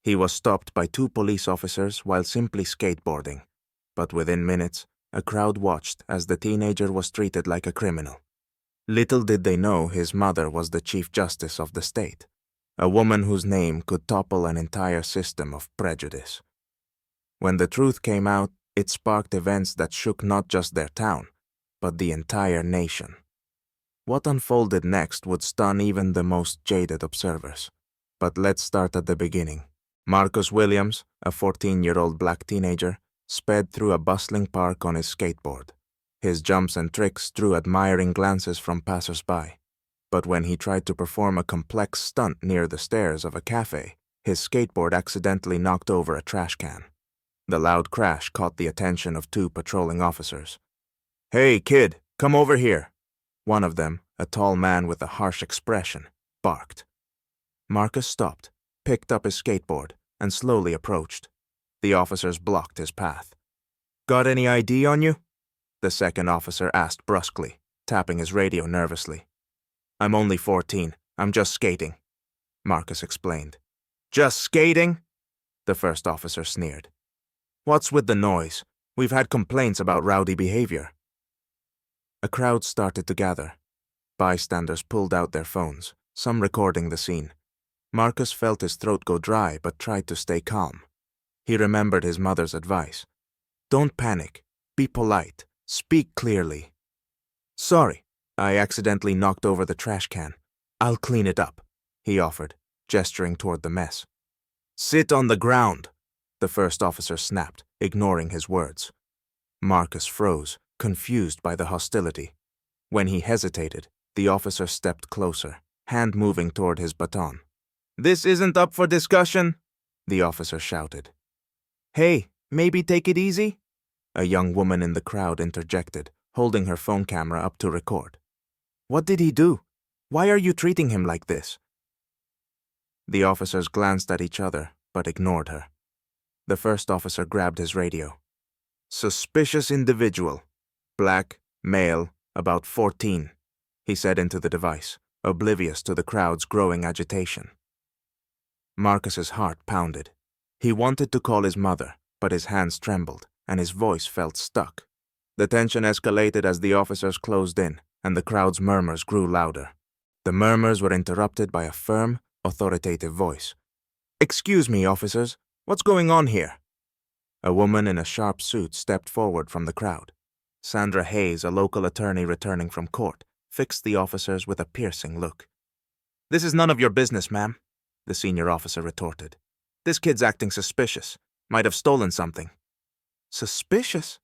He was stopped by 2 police officers while simply skateboarding, but within minutes, a crowd watched as the teenager was treated like a criminal. Little did they know his mother was the Chief Justice of the state, a woman whose name could topple an entire system of prejudice. When the truth came out, it sparked events that shook not just their town, but the entire nation. What unfolded next would stun even the most jaded observers. But let's start at the beginning. Marcus Williams, a 14-year-old black teenager, sped through a bustling park on his skateboard. His jumps and tricks drew admiring glances from passers-by. But when he tried to perform a complex stunt near the stairs of a cafe, his skateboard accidentally knocked over a trash can. The loud crash caught the attention of 2 patrolling officers. "Hey, kid, come over here!" One of them, a tall man with a harsh expression, barked. Marcus stopped, picked up his skateboard, and slowly approached. The officers blocked his path. "Got any ID on you?" the second officer asked brusquely, tapping his radio nervously. "I'm only 14. I'm just skating," Marcus explained. "Just skating?" the first officer sneered. "What's with the noise? We've had complaints about rowdy behavior." A crowd started to gather. Bystanders pulled out their phones, some recording the scene. Marcus felt his throat go dry but tried to stay calm. He remembered his mother's advice. "Don't panic. Be polite. Speak clearly." "Sorry, I accidentally knocked over the trash can. I'll clean it up," he offered, gesturing toward the mess. "Sit on the ground," the first officer snapped, ignoring his words. Marcus froze, confused by the hostility. When he hesitated, the officer stepped closer, hand moving toward his baton. "This isn't up for discussion," the officer shouted. "Hey, maybe take it easy?" a young woman in the crowd interjected, holding her phone camera up to record. "What did he do? Why are you treating him like this?" The officers glanced at each other, but ignored her. The first officer grabbed his radio. "Suspicious individual. Black, male, about 14, he said into the device, oblivious to the crowd's growing agitation. Marcus's heart pounded. He wanted to call his mother, but his hands trembled, and his voice felt stuck. The tension escalated as the officers closed in, and the crowd's murmurs grew louder. The murmurs were interrupted by a firm, authoritative voice. "Excuse me, officers, what's going on here?" A woman in a sharp suit stepped forward from the crowd. Sandra Hayes, a local attorney returning from court, fixed the officers with a piercing look. "This is none of your business, ma'am," the senior officer retorted. "This kid's acting suspicious. Might have stolen something." "Suspicious?"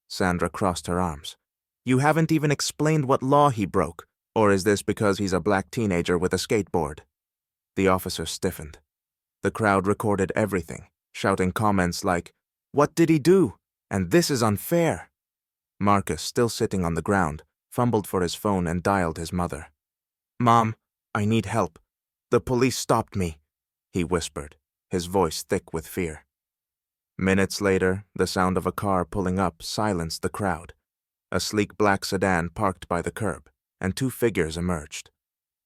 Sandra crossed her arms. "You haven't even explained what law he broke, or is this because he's a black teenager with a skateboard?" The officer stiffened. The crowd recorded everything, shouting comments like, "What did he do? And this is unfair." Marcus, still sitting on the ground, fumbled for his phone and dialed his mother. "Mom, I need help. The police stopped me," he whispered, his voice thick with fear. Minutes later, the sound of a car pulling up silenced the crowd. A sleek black sedan parked by the curb, and 2 figures emerged.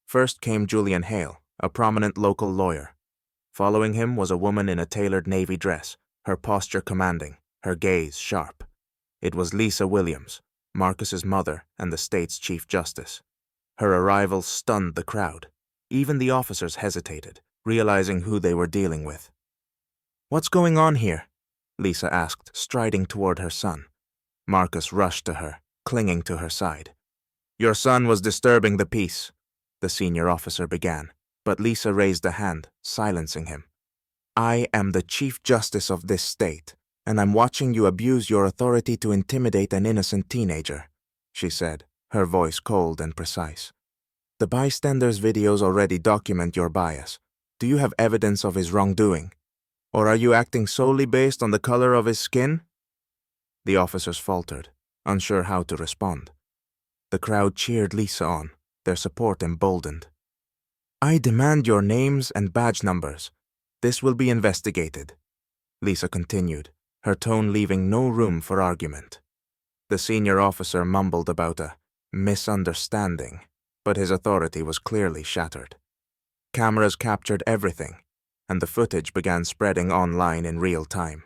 First came Julian Hale, a prominent local lawyer. Following him was a woman in a tailored navy dress, her posture commanding, her gaze sharp. It was Lisa Williams, Marcus's mother and the state's Chief Justice. Her arrival stunned the crowd. Even the officers hesitated, realizing who they were dealing with. "What's going on here?" Lisa asked, striding toward her son. Marcus rushed to her, clinging to her side. "Your son was disturbing the peace," the senior officer began, but Lisa raised a hand, silencing him. "I am the Chief Justice of this state, and I'm watching you abuse your authority to intimidate an innocent teenager," she said, her voice cold and precise. "The bystanders' videos already document your bias. Do you have evidence of his wrongdoing? Or are you acting solely based on the color of his skin?" The officers faltered, unsure how to respond. The crowd cheered Lisa on, their support emboldened. "I demand your names and badge numbers. This will be investigated," Lisa continued, her tone leaving no room for argument. The senior officer mumbled about a misunderstanding, but his authority was clearly shattered. Cameras captured everything. and the footage began spreading online in real time.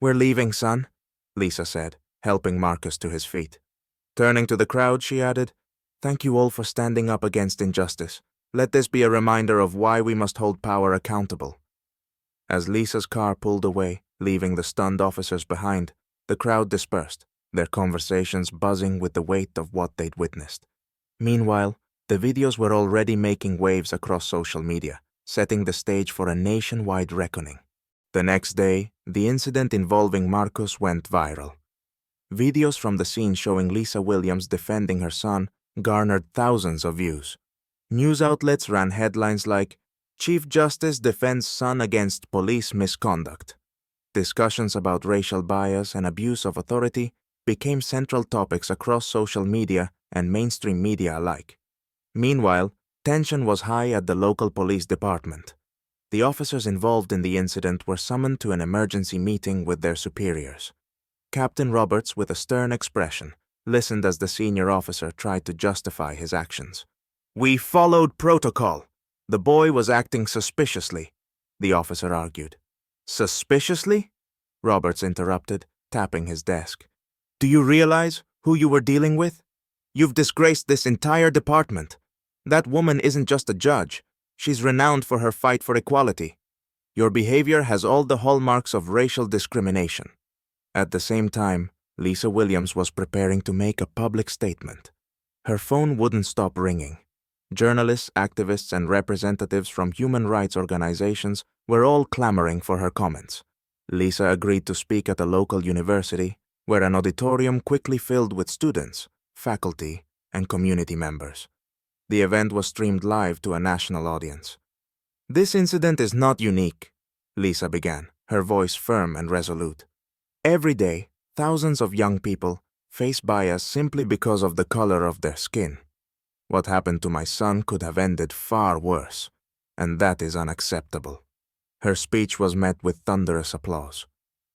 "We're leaving, son," Lisa said, helping Marcus to his feet. Turning to the crowd, she added, "Thank you all for standing up against injustice. Let this be a reminder of why we must hold power accountable." As Lisa's car pulled away, leaving the stunned officers behind, the crowd dispersed, their conversations buzzing with the weight of what they'd witnessed. Meanwhile, the videos were already making waves across social media, setting the stage for a nationwide reckoning. The next day, the incident involving Marcus went viral. Videos from the scene showing Lisa Williams defending her son garnered thousands of views. News outlets ran headlines like, "Chief Justice defends son against police misconduct." Discussions about racial bias and abuse of authority became central topics across social media and mainstream media alike. Meanwhile, tension was high at the local police department. The officers involved in the incident were summoned to an emergency meeting with their superiors. Captain Roberts, with a stern expression, listened as the senior officer tried to justify his actions. "We followed protocol. The boy was acting suspiciously," the officer argued. "Suspiciously?" Roberts interrupted, tapping his desk. "Do you realize who you were dealing with? You've disgraced this entire department. That woman isn't just a judge. She's renowned for her fight for equality. Your behavior has all the hallmarks of racial discrimination." At the same time, Lisa Williams was preparing to make a public statement. Her phone wouldn't stop ringing. Journalists, activists, and representatives from human rights organizations were all clamoring for her comments. Lisa agreed to speak at a local university, where an auditorium quickly filled with students, faculty, and community members. The event was streamed live to a national audience. "This incident is not unique," Lisa began, her voice firm and resolute. "Every day, thousands of young people face bias simply because of the color of their skin. What happened to my son could have ended far worse, and that is unacceptable." Her speech was met with thunderous applause.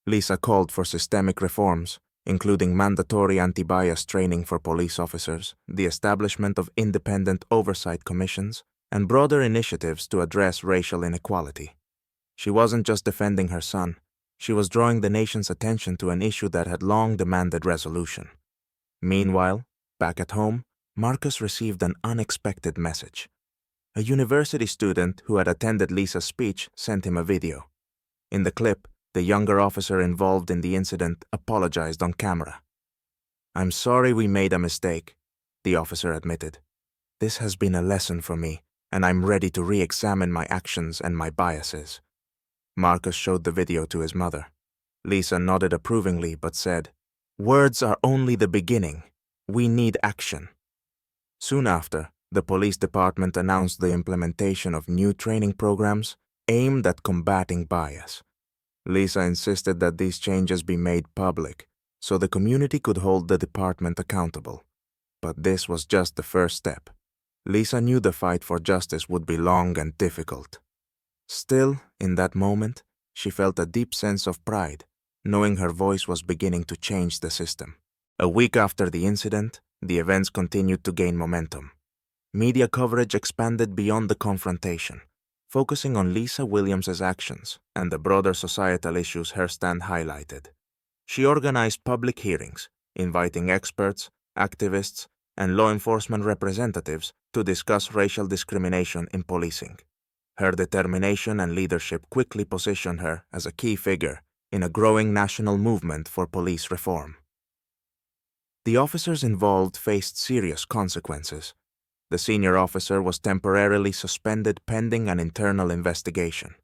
Lisa called for systemic reforms, including mandatory anti-bias training for police officers, the establishment of independent oversight commissions, and broader initiatives to address racial inequality. She wasn't just defending her son, she was drawing the nation's attention to an issue that had long demanded resolution. Meanwhile, back at home, Marcus received an unexpected message. A university student who had attended Lisa's speech sent him a video. In the clip, the younger officer involved in the incident apologized on camera. "I'm sorry we made a mistake," the officer admitted. "This has been a lesson for me, and I'm ready to re-examine my actions and my biases." Marcus showed the video to his mother. Lisa nodded approvingly but said, "Words are only the beginning. We need action." Soon after, the police department announced the implementation of new training programs aimed at combating bias. Lisa insisted that these changes be made public so the community could hold the department accountable. But this was just the first step. Lisa knew the fight for justice would be long and difficult. Still, in that moment, she felt a deep sense of pride, knowing her voice was beginning to change the system. A week after the incident, the events continued to gain momentum. Media coverage expanded beyond the confrontation, focusing on Lisa Williams's actions and the broader societal issues her stand highlighted. She organized public hearings, inviting experts, activists, and law enforcement representatives to discuss racial discrimination in policing. Her determination and leadership quickly positioned her as a key figure in a growing national movement for police reform. The officers involved faced serious consequences. The senior officer was temporarily suspended pending an internal investigation.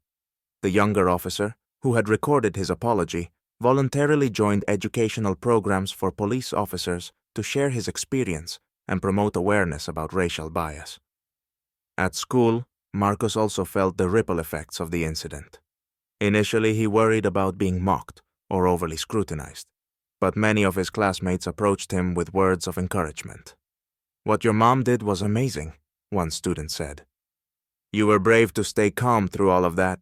The younger officer, who had recorded his apology, voluntarily joined educational programs for police officers to share his experience and promote awareness about racial bias. At school, Marcus also felt the ripple effects of the incident. Initially, he worried about being mocked or overly scrutinized, but many of his classmates approached him with words of encouragement. "What your mom did was amazing," one student said. "You were brave to stay calm through all of that,"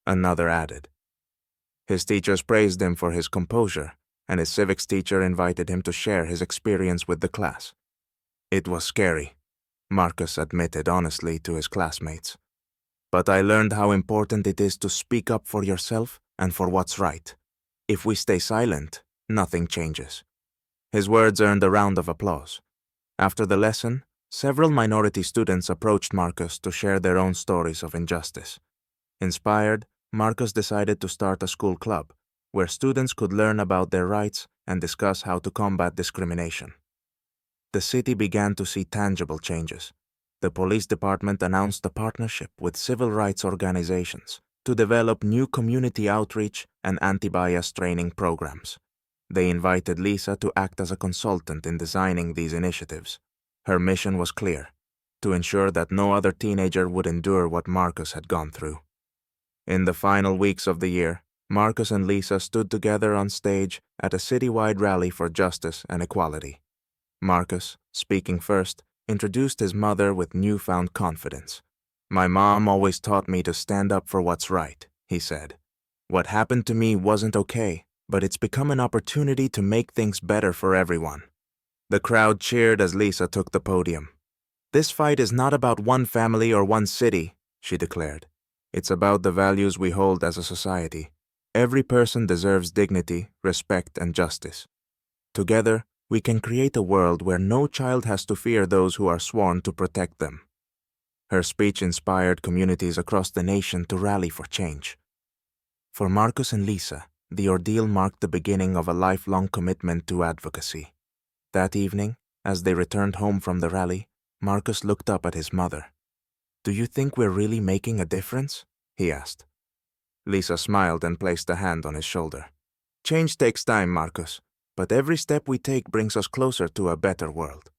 another added. His teachers praised him for his composure, and his civics teacher invited him to share his experience with the class. "It was scary," Marcus admitted honestly to his classmates. But I learned how important it is to speak up for yourself and for what's right. If we stay silent, nothing changes." His words earned a round of applause. After the lesson, several minority students approached Marcus to share their own stories of injustice. Inspired, Marcus decided to start a school club, where students could learn about their rights and discuss how to combat discrimination. The city began to see tangible changes. The police department announced a partnership with civil rights organizations to develop new community outreach and anti-bias training programs. They invited Lisa to act as a consultant in designing these initiatives. Her mission was clear: to ensure that no other teenager would endure what Marcus had gone through. In the final weeks of the year, Marcus and Lisa stood together on stage at a citywide rally for justice and equality. Marcus, speaking first, introduced his mother with newfound confidence. "My mom always taught me to stand up for what's right," he said. "What happened to me wasn't okay, but it's become an opportunity to make things better for everyone." The crowd cheered as Lisa took the podium. "This fight is not about one family or one city," she declared. "It's about the values we hold as a society. Every person deserves dignity, respect, and justice. Together, we can create a world where no child has to fear those who are sworn to protect them." Her speech inspired communities across the nation to rally for change. For Marcus and Lisa, the ordeal marked the beginning of a lifelong commitment to advocacy. That evening, as they returned home from the rally, Marcus looked up at his mother. "Do you think we're really making a difference?" he asked. Lisa smiled and placed a hand on his shoulder. "Change takes time, Marcus, but every step we take brings us closer to a better world."